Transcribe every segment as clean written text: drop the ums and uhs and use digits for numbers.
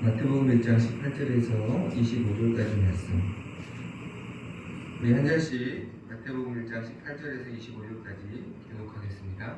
마태복음 1장 18절에서 25절까지 말씀. 우리 한 절씩 마태복음 1장 18절에서 25절까지 기록하겠습니다.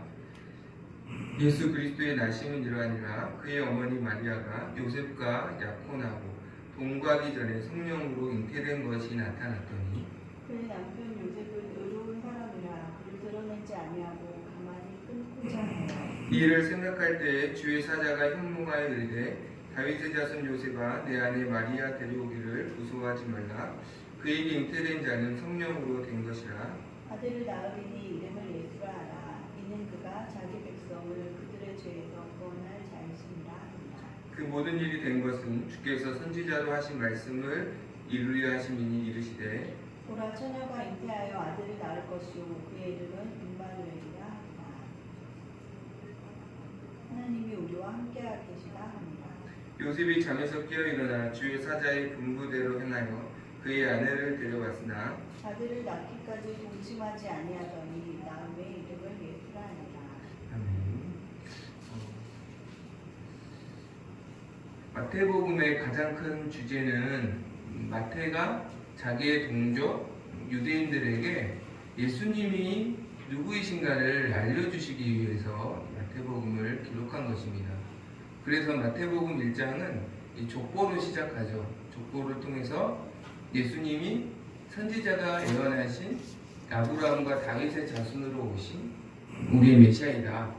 예수 그리스도의 나심은 이러하니라. 그의 어머니 마리아가 요셉과 약혼하고 동거하기 전에 성령으로 잉태된 것이 나타났더니 그의 남편 요셉은 의로운 사람이라 그를 드러내지 아니하고 가만히 끊고자 하여 이 일을 생각할 때에 주의 사자가 현몽하여 이르되 다윗의 자손 요셉아 내 아내 마리아 데려오기를 무서워하지 말라. 그에게 잉태된 자는 성령으로 된 것이라. 아들을 낳으리니 이름을 예수라 하라. 이는 그가 자기 백성을 그들의 죄에서 구원할 자이심이라 하니라. 그 모든 일이 된 것은 주께서 선지자로 하신 말씀을 이루려 하심이니 이르시되 보라 처녀가 잉태하여 아들을 낳을 것이요 그의 이름은 임마누엘이라 하니라. 하나님이 우리와 함께 계시다 하니라. 요셉이 잠에서 깨어 일어나 주의 사자의 분부대로 행하여 그의 아내를 데려왔으나 아들을 낳기까지 동침하지 아니하더니 낳음의 이름을 예수라 하니라. 아멘. 마태복음의 가장 큰 주제는 마태가 자기의 동족 유대인들에게 예수님이 누구이신가를 알려주시기 위해서 마태복음을 기록한 것입니다. 그래서 마태복음 1장은 이 족보로 시작하죠. 족보를 통해서 예수님이 선지자가 예언하신 아브라함과 다윗의 자손으로 오신 우리의 메시아이다.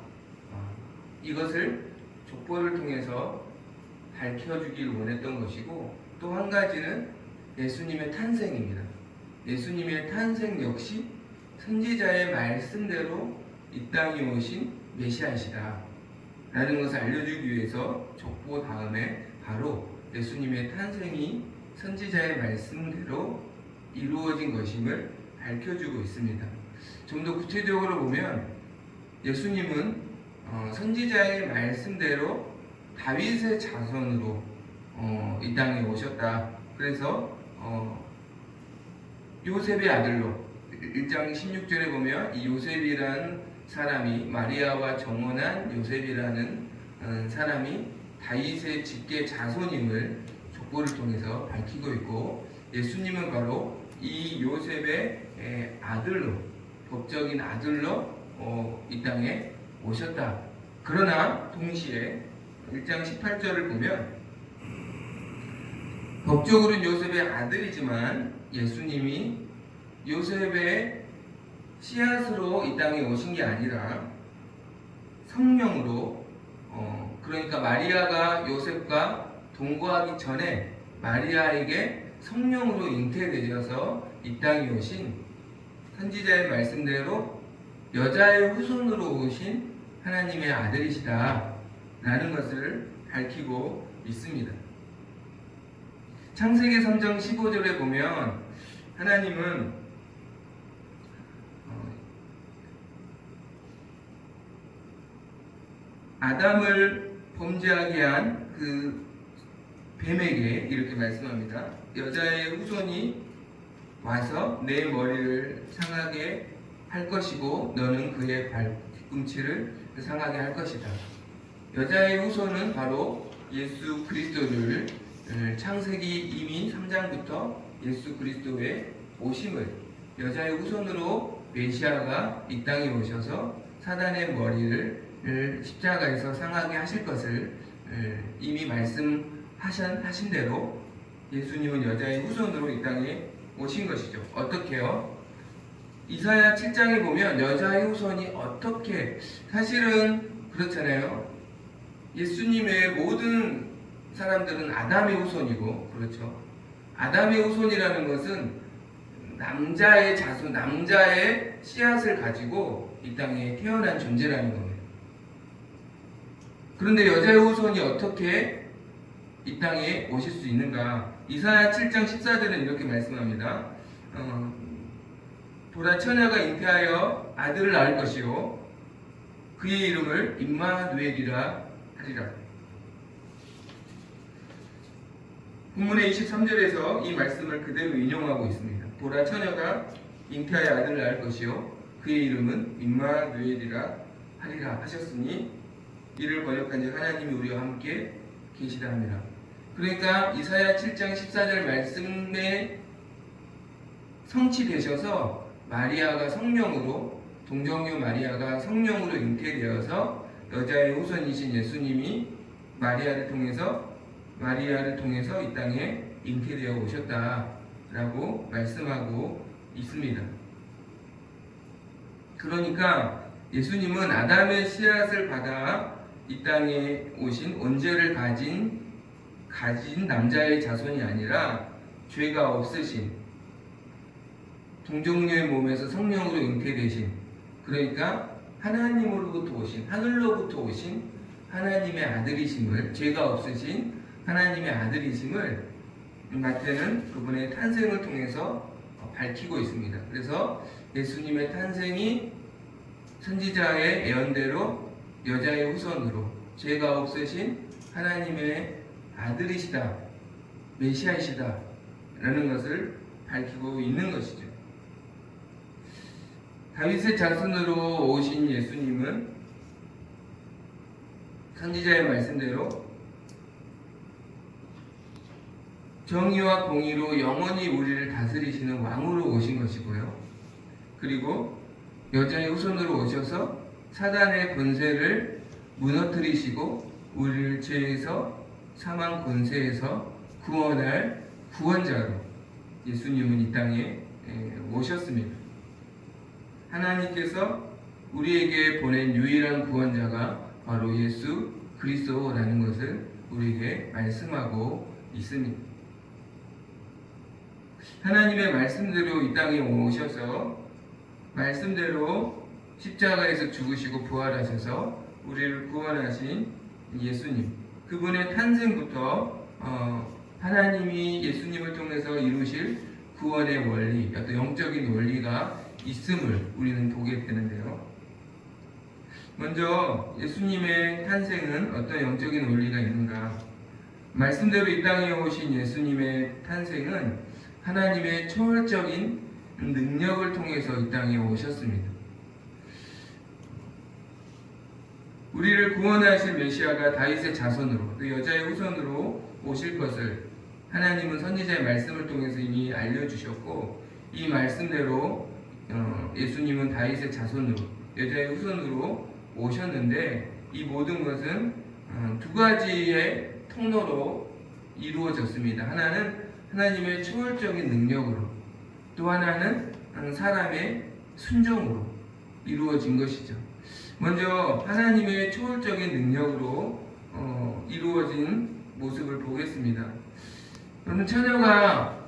이것을 족보를 통해서 밝혀주길 원했던 것이고, 또 한 가지는 예수님의 탄생입니다. 예수님의 탄생 역시 선지자의 말씀대로 이 땅에 오신 메시아이시다 라는 것을 알려주기 위해서 족보 다음에 바로 예수님의 탄생이 선지자의 말씀대로 이루어진 것임을 밝혀주고 있습니다. 좀 더 구체적으로 보면 예수님은 선지자의 말씀대로 다윗의 자손으로 이 땅에 오셨다. 그래서 요셉의 아들로 1장 16절에 보면 이 요셉이라는 사람이 마리아와 정혼한 요셉이라는 사람이 다윗의 직계 자손임을 족보를 통해서 밝히고 있고, 예수님은 바로 이 요셉의 아들로, 법적인 아들로 이 땅에 오셨다. 그러나 동시에 1장 18절을 보면 법적으로는 요셉의 아들이지만 예수님이 요셉의 씨앗으로 이 땅에 오신 게 아니라 성령으로, 그러니까 마리아가 요셉과 동거하기 전에 마리아에게 성령으로 잉태되셔서 이 땅에 오신, 선지자의 말씀대로 여자의 후손으로 오신 하나님의 아들이시다 라는 것을 밝히고 있습니다. 창세기 3장 15절에 보면 하나님은 아담을 범죄하게 한 그 뱀에게 이렇게 말씀합니다. 여자의 후손이 와서 내 머리를 상하게 할 것이고 너는 그의 발꿈치를 상하게 할 것이다. 여자의 후손은 바로 예수 그리스도를, 창세기 이미 3장부터 예수 그리스도의 오심을, 여자의 후손으로 메시아가 이 땅에 오셔서 사단의 머리를 십자가에서 상하게 하실 것을 이미 말씀하신 대로 예수님은 여자의 후손으로 이 땅에 오신 것이죠. 어떻게요? 이사야 7장에 보면 여자의 후손이 어떻게, 사실은 그렇잖아요. 예수님의 모든 사람들은 아담의 후손이고, 그렇죠. 아담의 후손이라는 것은 남자의 자손, 남자의 씨앗을 가지고 이 땅에 태어난 존재라는 겁니다. 그런데 여자의 후손이 어떻게 이 땅에 오실 수 있는가? 이사야 7장 14절은 이렇게 말씀합니다. 보라 처녀가 잉태하여 아들을 낳을 것이요 그의 이름을 임마누엘이라 하리라. 본문의 23절에서 이 말씀을 그대로 인용하고 있습니다. 보라 처녀가 잉태하여 아들을 낳을 것이요 그의 이름은 임마누엘이라 하리라 하셨으니 이를 번역한 즉 하나님이 우리와 함께 계시다 합니다. 그러니까 이사야 7장 14절 말씀에 성취되셔서 마리아가 성령으로, 동정녀 마리아가 성령으로 잉태되어서 여자의 후손이신 예수님이 마리아를 통해서 이 땅에 잉태되어 오셨다라고 말씀하고 있습니다. 그러니까 예수님은 아담의 씨앗을 받아 이 땅에 오신 원죄를 가진 남자의 자손이 아니라 죄가 없으신 동정녀의 몸에서 성령으로 잉태되신, 그러니까 하나님으로부터 오신, 하늘로부터 오신 하나님의 아들이심을, 죄가 없으신 하나님의 아들이심을 마태는 그분의 탄생을 통해서 밝히고 있습니다. 그래서 예수님의 탄생이 선지자의 예언대로 여자의 후손으로 죄가 없으신 하나님의 아들이시다, 메시아이시다 라는 것을 밝히고 있는 것이죠. 다윗의 자손으로 오신 예수님은 선지자의 말씀대로 정의와 공의로 영원히 우리를 다스리시는 왕으로 오신 것이고요. 그리고 여자의 후손으로 오셔서 사단의 권세를 무너뜨리시고 우리를 죄에서, 사망 권세에서 구원할 구원자로 예수님은 이 땅에 오셨습니다. 하나님께서 우리에게 보낸 유일한 구원자가 바로 예수 그리스도라는 것을 우리에게 말씀하고 있습니다. 하나님의 말씀대로 이 땅에 오셔서 말씀대로 십자가에서 죽으시고 부활하셔서 우리를 구원하신 예수님, 그분의 탄생부터 하나님이 예수님을 통해서 이루실 구원의 원리, 어떤 영적인 원리가 있음을 우리는 보게 되는데요. 먼저 예수님의 탄생은 어떤 영적인 원리가 있는가? 말씀대로 이 땅에 오신 예수님의 탄생은 하나님의 초월적인 능력을 통해서 이 땅에 오셨습니다. 우리를 구원하실 메시아가 다윗의 자손으로, 또 여자의 후손으로 오실 것을 하나님은 선지자의 말씀을 통해서 이미 알려주셨고, 이 말씀대로 예수님은 다윗의 자손으로, 여자의 후손으로 오셨는데, 이 모든 것은 두 가지의 통로로 이루어졌습니다. 하나는 하나님의 초월적인 능력으로, 또 하나는 사람의 순종으로 이루어진 것이죠. 먼저 하나님의 초월적인 능력으로 이루어진 모습을 보겠습니다. 여러분, 처녀가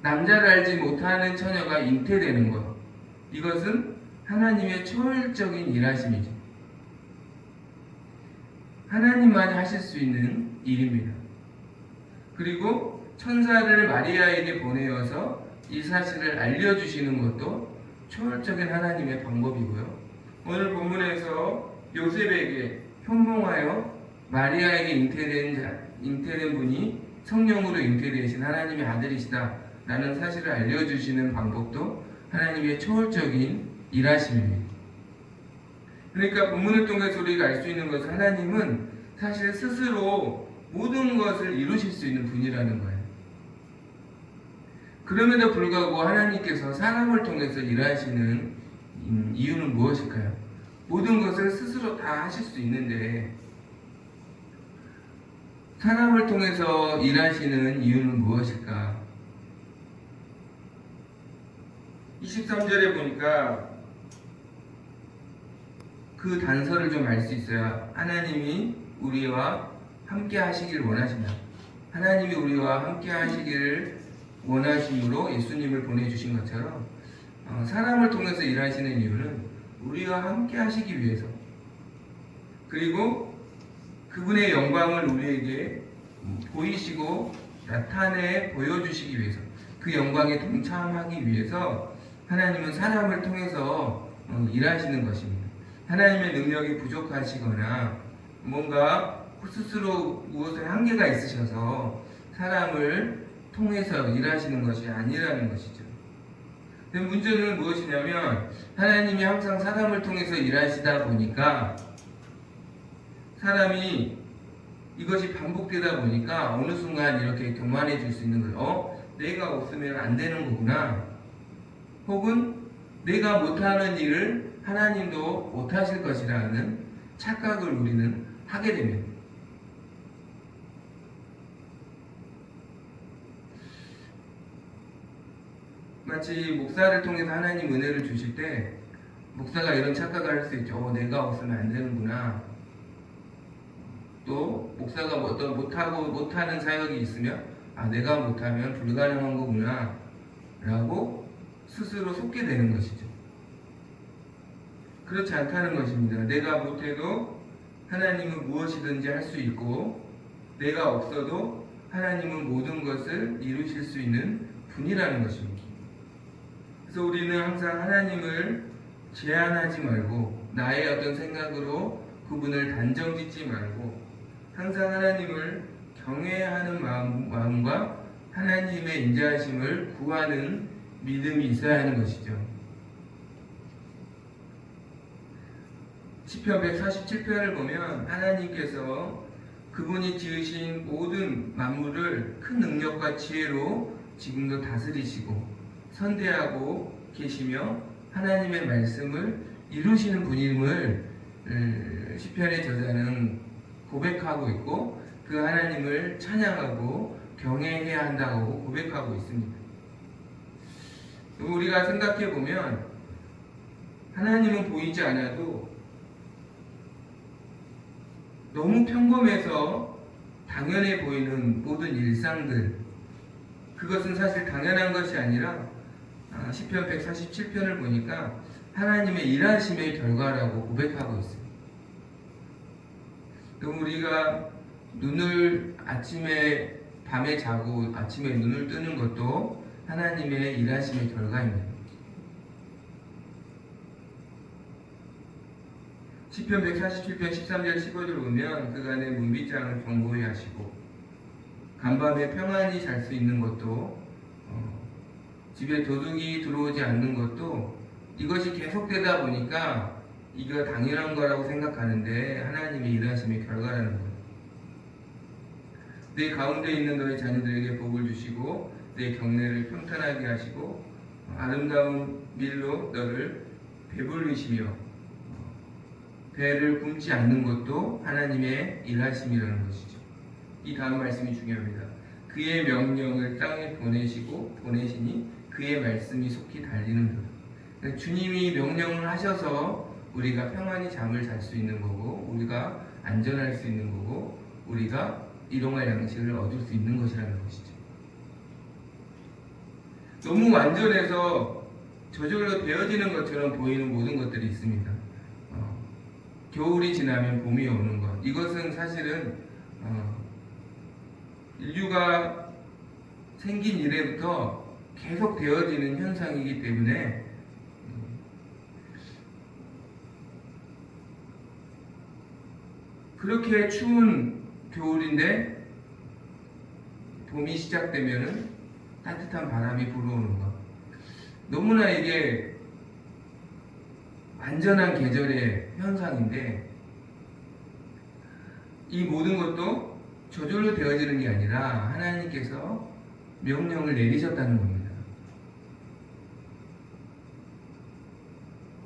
남자를 알지 못하는 처녀가 잉태되는 것, 이것은 하나님의 초월적인 일하심이죠. 하나님만이 하실 수 있는 일입니다. 그리고 천사를 마리아에게 보내어서 이 사실을 알려주시는 것도 초월적인 하나님의 방법이고요. 오늘 본문에서 요셉에게 현몽하여 마리아에게 잉태된 분이 성령으로 잉태되신 하나님의 아들이시다 라는 사실을 알려주시는 방법도 하나님의 초월적인 일하심입니다. 그러니까 본문을 통해서 우리가 알 수 있는 것은 하나님은 사실 스스로 모든 것을 이루실 수 있는 분이라는 거예요. 그럼에도 불구하고 하나님께서 사람을 통해서 일하시는 이유는 무엇일까요? 모든 것을 스스로 다 하실 수 있는데 사람을 통해서 일하시는 이유는 무엇일까? 23절에 보니까 그 단서를 좀 알 수 있어요. 하나님이 우리와 함께 하시길 원하신다. 하나님이 우리와 함께 하시기를 원하심으로 예수님을 보내주신 것처럼 사람을 통해서 일하시는 이유는 우리와 함께 하시기 위해서, 그리고 그분의 영광을 우리에게 보이시고 나타내 보여주시기 위해서, 그 영광에 동참하기 위해서 하나님은 사람을 통해서 일하시는 것입니다. 하나님의 능력이 부족하시거나 뭔가 스스로 무엇에 한계가 있으셔서 사람을 통해서 일하시는 것이 아니라는 것이죠. 근데 문제는 무엇이냐면 하나님이 항상 사람을 통해서 일하시다 보니까 사람이 이것이 반복되다 보니까 어느 순간 이렇게 교만해질 수 있는 거예요. 내가 없으면 안 되는 거구나. 혹은 내가 못하는 일을 하나님도 못하실 것이라는 착각을 우리는 하게 됩니다. 마치 목사를 통해서 하나님 은혜를 주실 때 목사가 이런 착각을 할 수 있죠. 내가 없으면 안 되는구나. 또 목사가 어떤 못하는 사역이 있으면 내가 못하면 불가능한 거구나 라고 스스로 속게 되는 것이죠. 그렇지 않다는 것입니다. 내가 못해도 하나님은 무엇이든지 할 수 있고 내가 없어도 하나님은 모든 것을 이루실 수 있는 분이라는 것입니다. 그래서 우리는 항상 하나님을 제한하지 말고 나의 어떤 생각으로 그분을 단정짓지 말고 항상 하나님을 경외하는 마음과 하나님의 인자하심을 구하는 믿음이 있어야 하는 것이죠. 시편 147편을 보면 하나님께서 그분이 지으신 모든 만물을 큰 능력과 지혜로 지금도 다스리시고 선대하고 계시며 하나님의 말씀을 이루시는 분임을 시편의 저자는 고백하고 있고 그 하나님을 찬양하고 경외해야 한다고 고백하고 있습니다. 우리가 생각해 보면 하나님은 보이지 않아도 너무 평범해서 당연해 보이는 모든 일상들, 그것은 사실 당연한 것이 아니라 시편 147편을 보니까 하나님의 일하심의 결과라고 고백하고 있습니다. 그럼 우리가 눈을 밤에 자고 아침에 눈을 뜨는 것도 하나님의 일하심의 결과입니다. 시편 147편 13절 15절 보면 그간의 문빗장을 견고히 하시고 간밤에 평안히 잘 수 있는 것도 집에 도둑이 들어오지 않는 것도 이것이 계속되다 보니까 이거 당연한 거라고 생각하는데 하나님의 일하심의 결과라는 거예요. 내 가운데 있는 너의 자녀들에게 복을 주시고 내 경내를 평탄하게 하시고 아름다운 밀로 너를 배불리시며 배를 굶지 않는 것도 하나님의 일하심이라는 것이죠. 이 다음 말씀이 중요합니다. 그의 명령을 땅에 보내시니 그의 말씀이 속히 달리는도다. 주님이 명령을 하셔서 우리가 평안히 잠을 잘 수 있는 거고 우리가 안전할 수 있는 거고 우리가 일용할 양식을 얻을 수 있는 것이라는 것이죠. 너무 완전해서 저절로 되어지는 것처럼 보이는 모든 것들이 있습니다. 겨울이 지나면 봄이 오는 것, 이것은 사실은 인류가 생긴 이래부터 계속 되어지는 현상이기 때문에 그렇게 추운 겨울인데 봄이 시작되면은 따뜻한 바람이 불어오는 것, 너무나 이게 완전한 계절의 현상인데 이 모든 것도 저절로 되어지는 게 아니라 하나님께서 명령을 내리셨다는 겁니다.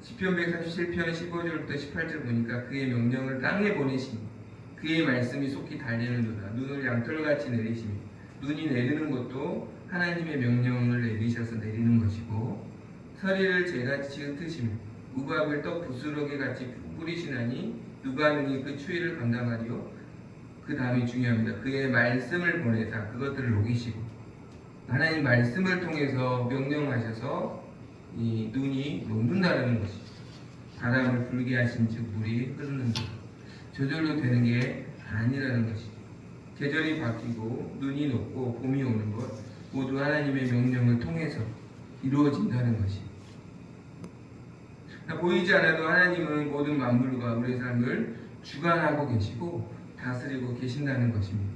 시편 147편 15절부터 18절 보니까 그의 명령을 땅에 보내시니 그의 말씀이 속히 달리는도다. 눈을 양털같이 내리시니 눈이 내리는 것도 하나님의 명령을 내리셔서 내리는 것이고 서리를 재같이 흩으시며 우박을 떡 부스러기 같이 뿌리시나니 누가 능히 그 추위를 감당하리요. 그 다음이 중요합니다. 그의 말씀을 보내사 그것들을 녹이시고 하나님 말씀을 통해서 명령하셔서 이 눈이 녹는다는 것이죠. 바람을 불게 하신 즉 물이 흐르는 것, 저절로 되는 게 아니라는 것이죠. 계절이 바뀌고 눈이 녹고 봄이 오는 것 모두 하나님의 명령을 통해서 이루어진다는 것이죠. 보이지 않아도 하나님은 모든 만물과 우리의 삶을 주관하고 계시고 다스리고 계신다는 것입니다.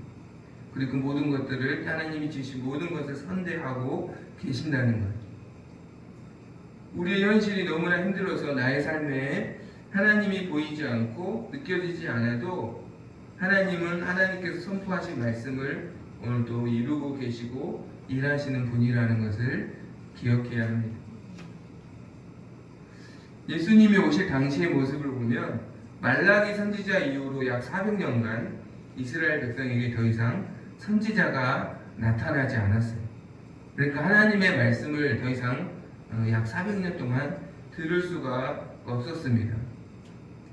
그리고 그 모든 것들을 하나님이 주신 모든 것을 선대하고 계신다는 것. 우리의 현실이 너무나 힘들어서 나의 삶에 하나님이 보이지 않고 느껴지지 않아도 하나님은 하나님께서 선포하신 말씀을 오늘도 이루고 계시고 일하시는 분이라는 것을 기억해야 합니다. 예수님이 오실 당시의 모습을 보면 말라기 선지자 이후로 약 400년간 이스라엘 백성에게 더 이상 선지자가 나타나지 않았어요. 그러니까 하나님의 말씀을 더 이상 약 400년 동안 들을 수가 없었습니다.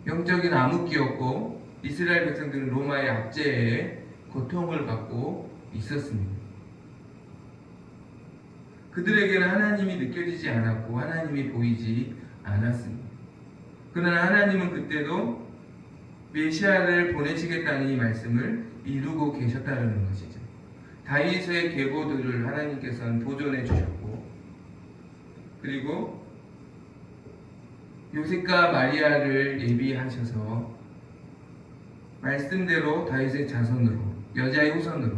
영적인 암흑기였고 이스라엘 백성들은 로마의 압제에 고통을 받고 있었습니다. 그들에게는 하나님이 느껴지지 않았고 하나님이 보이지 않았습니다. 그러나 하나님은 그때도 메시아를 보내시겠다는 이 말씀을 이루고 계셨다는 것이죠. 다윗의 계보들을 하나님께서는 보존해 주셨고, 그리고 요셉과 마리아를 예비하셔서 말씀대로 다윗의 자손으로, 여자의 후손으로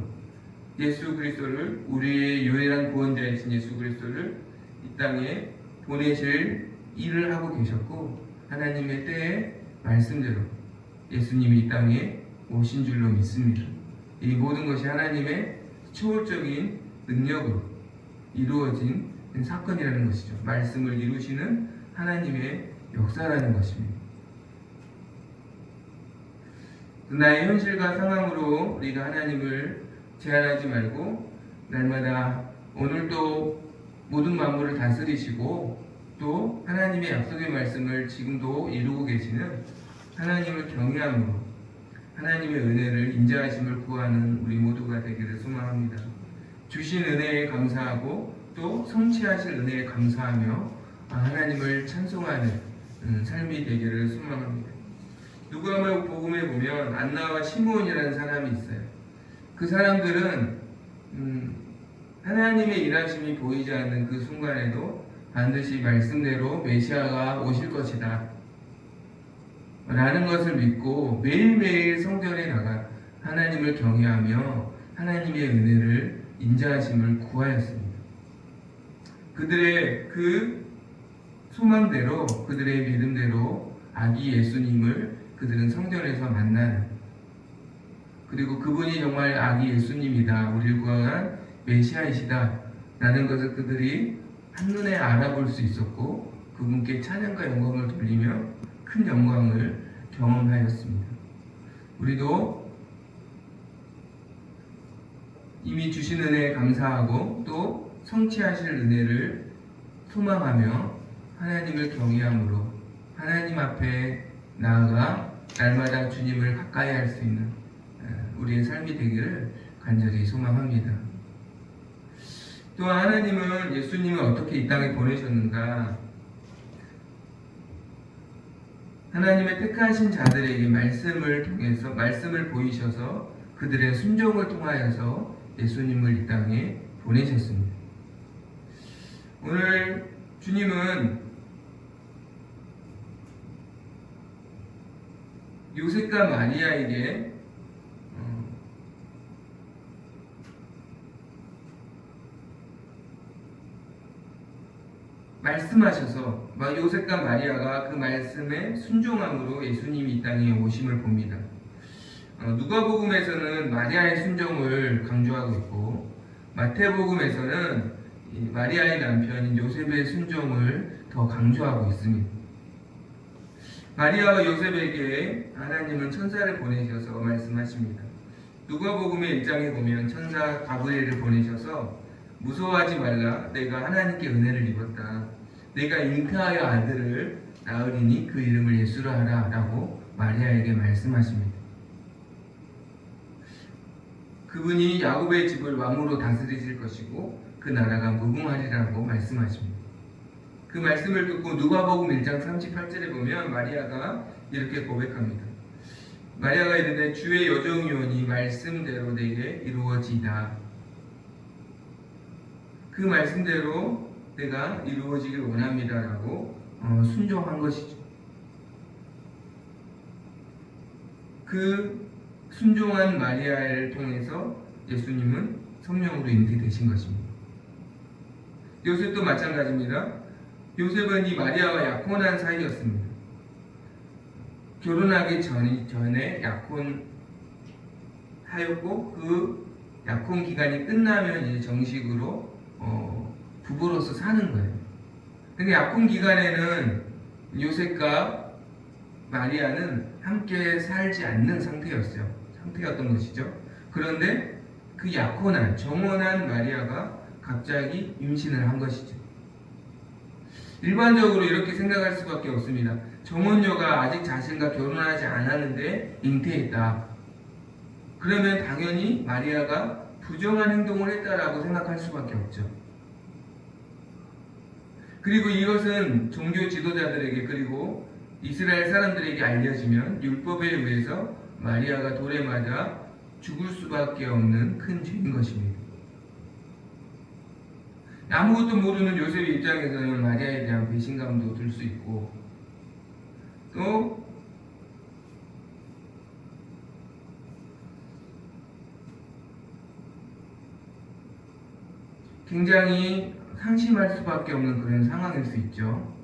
예수 그리스도를, 우리의 유일한 구원자이신 예수 그리스도를 이 땅에 보내실 일을 하고 계셨고, 하나님의 때에 말씀대로 예수님이 이 땅에 오신 줄로 믿습니다. 이 모든 것이 하나님의 초월적인 능력으로 이루어진 사건이라는 것이죠. 말씀을 이루시는 하나님의 역사라는 것입니다. 나의 현실과 상황으로 우리가 하나님을 제한하지 말고 날마다 오늘도 모든 만물을 다스리시고 또 하나님의 약속의 말씀을 지금도 이루고 계시는 하나님을 경외함으로 하나님의 은혜를 인자하심을 구하는 우리 모두가 되기를 소망합니다. 주신 은혜에 감사하고 또 성취하실 은혜에 감사하며 하나님을 찬송하는 삶이 되기를 소망합니다. 누가복음 복음에 보면 안나와 시므온이라는 사람이 있어요. 그 사람들은 하나님의 일하심이 보이지 않는 그 순간에도 반드시 말씀대로 메시아가 오실 것이다 라는 것을 믿고 매일매일 성전에 나가 하나님을 경외하며 하나님의 은혜를 인자하심을 구하였습니다. 그들의 그 소망대로, 그들의 믿음대로 아기 예수님을 그들은 성전에서 만나는, 그리고 그분이 정말 아기 예수님이다, 우리를 구원한 메시아이시다 라는 것을 그들이 한눈에 알아볼 수 있었고 그분께 찬양과 영광을 돌리며 큰 영광을 경험하였습니다. 우리도 이미 주신 은혜에 감사하고 또 성취하실 은혜를 소망하며 하나님을 경외함으로 하나님 앞에 나아가 날마다 주님을 가까이 할 수 있는 우리의 삶이 되기를 간절히 소망합니다. 또한 하나님은 예수님을 어떻게 이 땅에 보내셨는가? 하나님의 택하신 자들에게 말씀을 통해서, 말씀을 보이셔서 그들의 순종을 통하여서 예수님을 이 땅에 보내셨습니다. 오늘 주님은 요셉과 마리아에게 말씀하셔서 요셉과 마리아가 그 말씀에 순종함으로 예수님이 이 땅에 오심을 봅니다. 누가복음에서는 마리아의 순종을 강조하고 있고 마태복음에서는 마리아의 남편인 요셉의 순종을 더 강조하고 있습니다. 마리아와 요셉에게 하나님은 천사를 보내셔서 말씀하십니다. 누가복음의 1장에 보면 천사 가브리엘을 보내셔서 무서워하지 말라, 내가 하나님께 은혜를 입었다. 내가 잉태하여 아들을 낳으리니 그 이름을 예수라 하라 라고 마리아에게 말씀하십니다. 그분이 야곱의 집을 왕으로 다스리실 것이고 그 나라가 무궁하리라고 말씀하십니다. 그 말씀을 듣고 누가복음 1장 38절에 보면 마리아가 이렇게 고백합니다. 마리아가 이르되 주의 여종이오니 말씀대로 내게 이루어지이다. 그 말씀대로 내가 이루어지길 원합니다 라고 순종한 것이죠. 그 순종한 마리아를 통해서 예수님은 성령으로 잉태되신 것입니다. 요셉도 마찬가지입니다. 요셉은 이 마리아와 약혼한 사이였습니다. 결혼하기 전에 하였고 그 약혼 기간이 끝나면 이제 정식으로 부부로서 사는 거예요. 근데 약혼 기간에는 요셉과 마리아는 함께 살지 않는 상태였던 것이죠. 그런데 그 약혼한 정혼한 마리아가 갑자기 임신을 한 것이죠. 일반적으로 이렇게 생각할 수밖에 없습니다. 정혼녀가 아직 자신과 결혼하지 않았는데 잉태했다. 그러면 당연히 마리아가 부정한 행동을 했다라고 생각할 수밖에 없죠. 그리고 이것은 종교 지도자들에게 그리고 이스라엘 사람들에게 알려지면 율법에 의해서 마리아가 돌에 맞아 죽을 수밖에 없는 큰 죄인 것입니다. 아무것도 모르는 요셉의 입장에서는 마리아에 대한 배신감도 들 수 있고 또 굉장히 상심할 수밖에 없는 그런 상황일 수 있죠.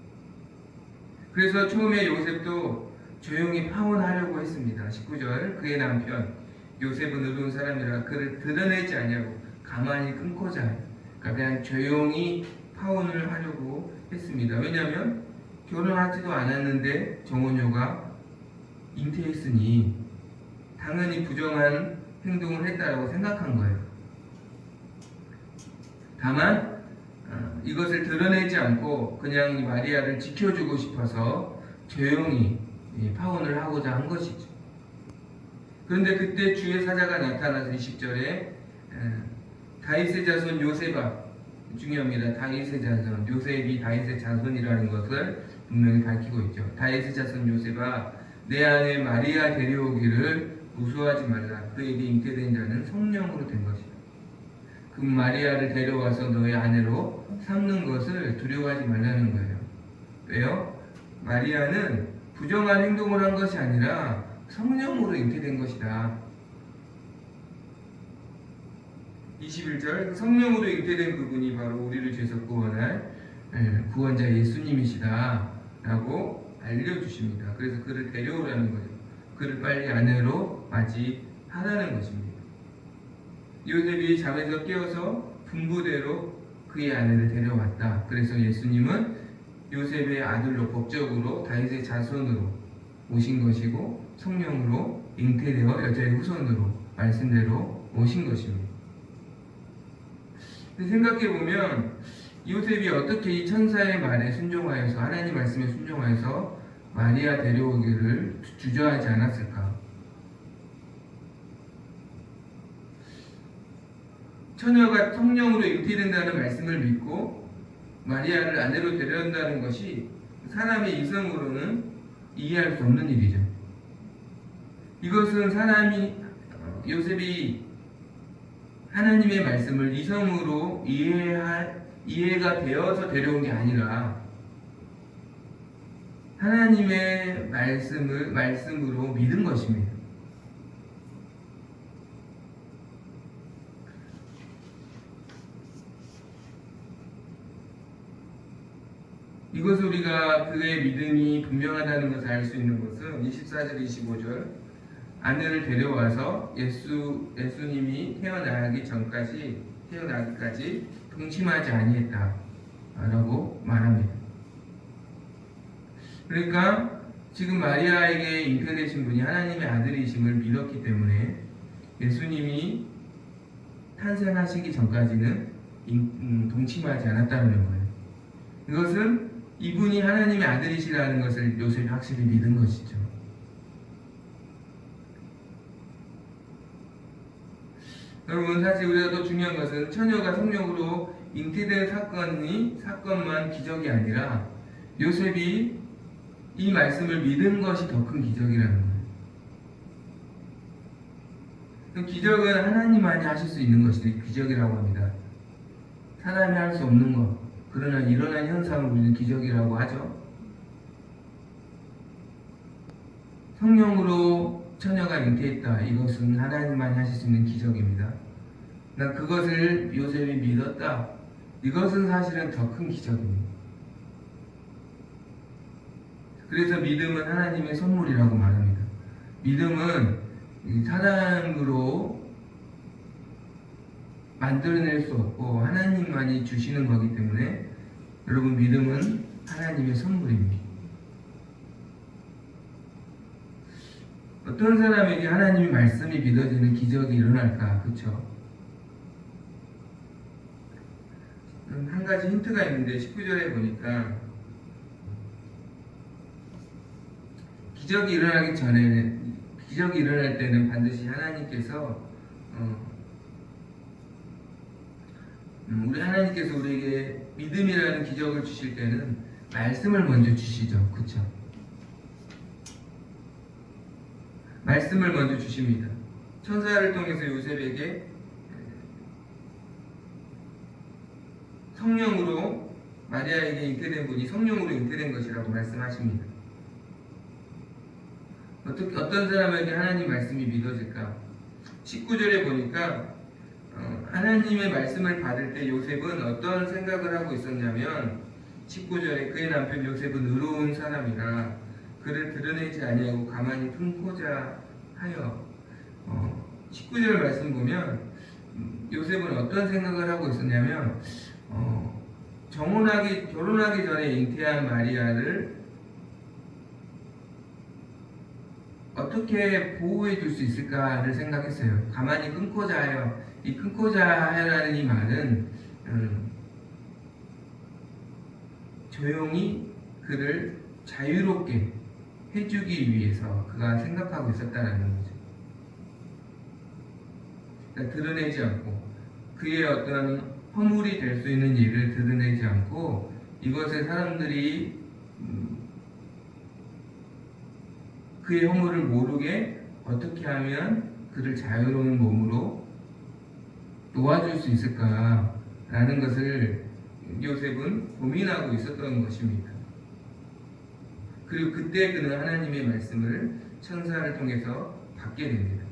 그래서 처음에 요셉도 조용히 파혼하려고 했습니다. 19절 그의 남편 요셉은 의로운 사람이라 그를 드러내지 아니하고 가만히 끊고자 그러니까 그냥 조용히 파혼을 하려고 했습니다. 왜냐하면 결혼하지도 않았는데 정혼녀가 잉태했으니 당연히 부정한 행동을 했다라고 생각한 거예요. 다만 이것을 드러내지 않고 그냥 이 마리아를 지켜주고 싶어서 조용히 파혼을 하고자 한 것이죠. 그런데 그때 주의 사자가 나타나서 20절에 다윗의 자손 요셉아, 중요합니다. 다윗의 자손, 요셉이 다윗의 자손이라는 것을 분명히 밝히고 있죠. 다윗의 자손 요셉아, 내 아내 마리아 데려오기를 무수하지 말라. 그에게 잉태된 자는 성령으로 된 것이다. 그 마리아를 데려와서 너의 아내로 삼는 것을 두려워하지 말라는 거예요. 왜요? 마리아는 부정한 행동을 한 것이 아니라 성령으로 잉태된 것이다. 21절 성령으로 잉태된 그분이 바로 우리를 죄에서 구원할 구원자 예수님이시다 라고 알려주십니다. 그래서 그를 데려오라는 거죠. 그를 빨리 아내로 맞이하라는 것입니다. 요셉이 잠에서 깨어서 분부대로 그의 아내를 데려왔다. 그래서 예수님은 요셉의 아들로 법적으로 다윗의 자손으로 오신 것이고 성령으로 잉태되어 여자의 후손으로 말씀대로 오신 것입니다. 생각해보면 요셉이 어떻게 이 천사의 말에 순종하여서 하나님 말씀에 순종하여서 마리아 데려오기를 주저하지 않았을까? 처녀가 성령으로 잉태된다는 말씀을 믿고 마리아를 아내로 데려온다는 것이 사람의 이성으로는 이해할 수 없는 일이죠. 이것은 요셉이 하나님의 말씀을 이성으로 이해가 되어서 데려온 게 아니라 하나님의 말씀으로 믿은 것입니다. 이것을 우리가 그의 믿음이 분명하다는 것을 알 수 있는 것은 24절 25절 아내를 데려와서 예수님이 태어나기까지 동침하지 아니했다라고 말합니다. 그러니까 지금 마리아에게 잉태되신 분이 하나님의 아들이심을 믿었기 때문에 예수님이 탄생하시기 전까지는 동침하지 않았다는 거예요. 이것은 이분이 하나님의 아들이시라는 것을 요셉이 확실히 믿은 것이죠. 여러분, 사실 우리가 더 중요한 것은 처녀가 성령으로 잉태된 사건만 기적이 아니라 요셉이 이 말씀을 믿은 것이 더 큰 기적이라는 거예요. 기적은 하나님만이 하실 수 있는 것이 기적이라고 합니다. 사람이 할 수 없는 것, 그러나 일어난 현상을 우리는 기적이라고 하죠. 성령으로 처녀가 잉태했다. 이것은 하나님만이 하실 수 있는 기적입니다. 난 그것을 요셉이 믿었다. 이것은 사실은 더 큰 기적입니다. 그래서 믿음은 하나님의 선물이라고 말합니다. 믿음은 이 사람으로 만들어낼 수 없고 하나님만이 주시는 거기 때문에 여러분 믿음은 하나님의 선물입니다. 어떤 사람에게 하나님의 말씀이 믿어지는 기적이 일어날까? 그렇죠? 한 가지 힌트가 있는데 19절에 보니까 기적이 일어나기 전에는 기적이 일어날 때는 반드시 하나님께서 우리 하나님께서 우리에게 믿음이라는 기적을 주실 때는 말씀을 먼저 주시죠. 그렇죠? 말씀을 먼저 주십니다. 천사를 통해서 요셉에게 성령으로 마리아에게 잉태된 분이 성령으로 잉태된 것이라고 말씀하십니다. 어떤 사람에게 하나님 말씀이 믿어질까? 19절에 보니까 하나님의 말씀을 받을 때 요셉은 어떤 생각을 하고 있었냐면 19절에 그의 남편 요셉은 의로운 사람이라 그를 드러내지 아니하고 가만히 품고자 하여 19절 말씀 보면 요셉은 어떤 생각을 하고 있었냐면 결혼하기 전에 잉태한 마리아를 어떻게 보호해 줄 수 있을까를 생각했어요. 가만히 끊고자 하여. 이 끊고자 하여라는 이 말은 조용히 그를 자유롭게 해주기 위해서 그가 생각하고 있었다는 거죠. 그러니까 드러내지 않고 그의 어떤 허물이 될 수 있는 일을 드러내지 않고 이것을 사람들이 그의 허물을 모르게 어떻게 하면 그를 자유로운 몸으로 놓아줄 수 있을까라는 것을 요셉은 고민하고 있었던 것입니다. 그리고 그때 그는 하나님의 말씀을 천사를 통해서 받게 됩니다.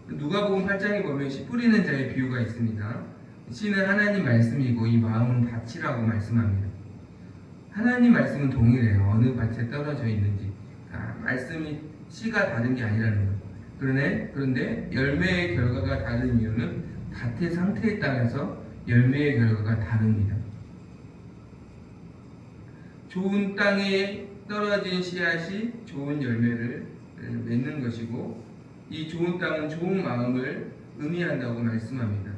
누가복음 8장에 보면 씨 뿌리는 자의 비유가 있습니다. 씨는 하나님 말씀이고 이 마음은 밭이라고 말씀합니다. 하나님 말씀은 동일해요. 어느 밭에 떨어져 있는지. 말씀이 씨가 다른 게 아니라는 거예요. 그런데 열매의 결과가 다른 이유는 밭의 상태에 따라서 열매의 결과가 다릅니다. 좋은 땅에 떨어진 씨앗이 좋은 열매를 맺는 것이고 이 좋은 땅은 좋은 마음을 의미한다고 말씀합니다.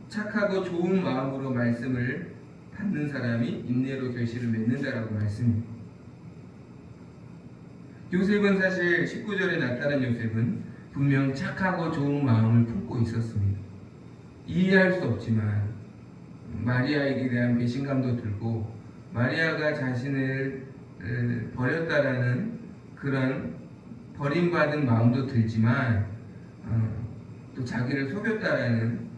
착하고 좋은 마음으로 말씀을 받는 사람이 인내로 결실을 맺는다라고 말씀입니다. 요셉은 사실 19절에 나타난 요셉은 분명 착하고 좋은 마음을 품고 있었습니다. 이해할 수 없지만 마리아에게 대한 배신감도 들고 마리아가 자신을 버렸다라는 그런 버림받은 마음도 들지만 또 자기를 속였다라는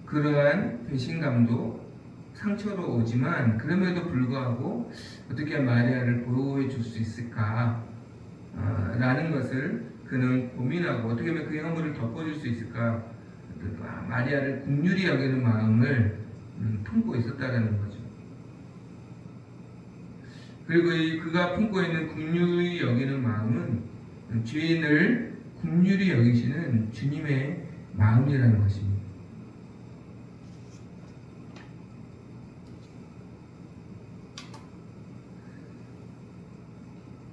그러한 배신감도 상처로 오지만 그럼에도 불구하고 어떻게 하면 마리아를 보호해 줄 수 있을까 라는 것을 그는 고민하고 어떻게 하면 그의 허물을 덮어줄 수 있을까 마리아를 긍휼히 여기는 마음을 품고 있었다라는 거죠. 그리고 그가 품고 있는 긍휼히 여기는 마음은 죄인을 긍휼히 여기시는 주님의 마음이라는 것입니다.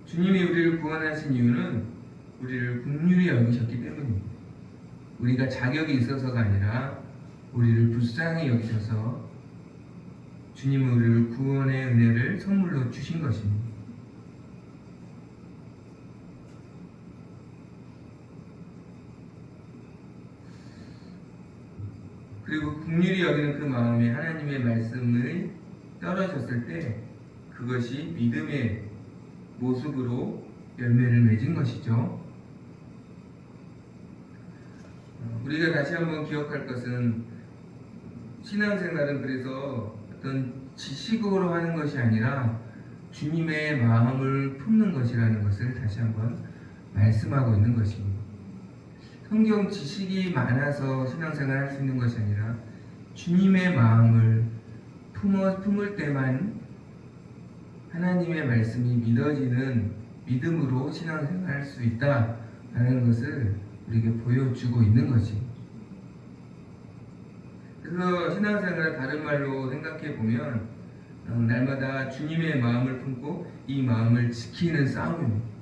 주님이 우리를 구원하신 이유는 우리를 긍휼히 여기셨기 때문입니다. 우리가 자격이 있어서가 아니라 우리를 불쌍히 여기셔서 주님은 우리를 구원의 은혜를 선물로 주신 것입니다. 그리고 긍휼히 여기는 그 마음이 하나님의 말씀을 떨어졌을 때 그것이 믿음의 모습으로 열매를 맺은 것이죠. 우리가 다시 한번 기억할 것은 신앙생활은 그래서 어떤 지식으로 하는 것이 아니라 주님의 마음을 품는 것이라는 것을 다시 한번 말씀하고 있는 것입니다. 성경 지식이 많아서 신앙생활 할 수 있는 것이 아니라 주님의 마음을 품을 때만 하나님의 말씀이 믿어지는 믿음으로 신앙생활할 수 있다라는 것을 우리에게 보여주고 있는 거지. 그래서 신앙생활을 다른 말로 생각해 보면 날마다 주님의 마음을 품고 이 마음을 지키는 싸움입니다.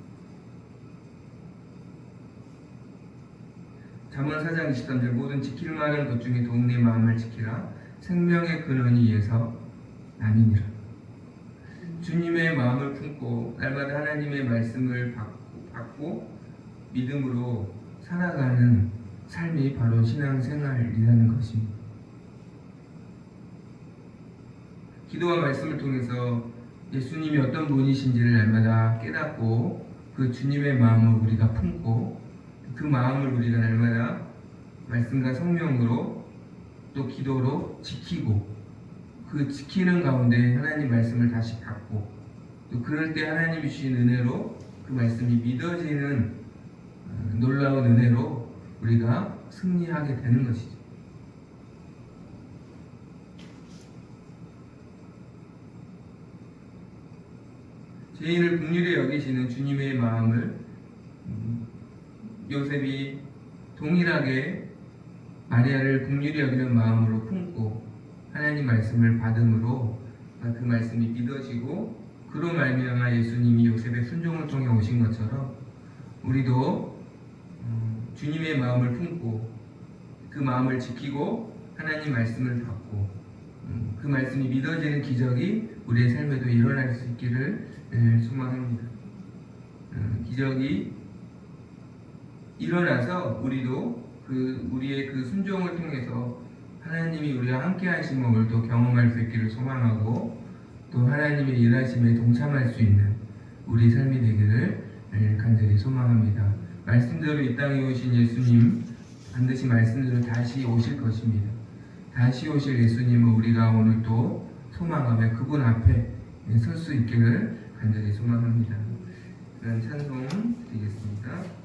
잠언 4장 23절 모든 지킬 만한 것 중에 도움 내 마음을 지키라 생명의 근원이 이에서 남이니라. 주님의 마음을 품고 날마다 하나님의 말씀을 받고 믿음으로 살아가는 삶이 바로 신앙생활이라는 것입니다. 기도와 말씀을 통해서 예수님이 어떤 분이신지를 날마다 깨닫고 그 주님의 마음을 우리가 품고 그 마음을 우리가 날마다 말씀과 성령으로 또 기도로 지키고 그 지키는 가운데 하나님 말씀을 다시 받고 또 그럴 때 하나님이 주신 은혜로 그 말씀이 믿어지는 놀라운 은혜로 우리가 승리하게 되는 것이죠. 죄인을 긍휼히 여기시는 주님의 마음을 요셉이 동일하게 마리아를 긍휼히 여기는 마음으로 품고 하나님 말씀을 받음으로 그 말씀이 믿어지고 그로 말미암아 예수님이 요셉의 순종을 통해 오신 것처럼 우리도 주님의 마음을 품고 그 마음을 지키고 하나님 말씀을 받고 그 말씀이 믿어지는 기적이 우리의 삶에도 일어날 수 있기를 소망합니다. 기적이 일어나서 우리도 우리의 그 순종을 통해서 하나님이 우리와 함께 하심을 또 경험할 수 있기를 소망하고 또 하나님의 일하심에 동참할 수 있는 우리 삶이 되기를 간절히 소망합니다. 말씀대로 이 땅에 오신 예수님 반드시 말씀대로 다시 오실 것입니다. 다시 오실 예수님을 우리가 오늘 또 소망하며 그분 앞에 설 수 있기를 간절히 소망합니다. 그런 찬송 드리겠습니다.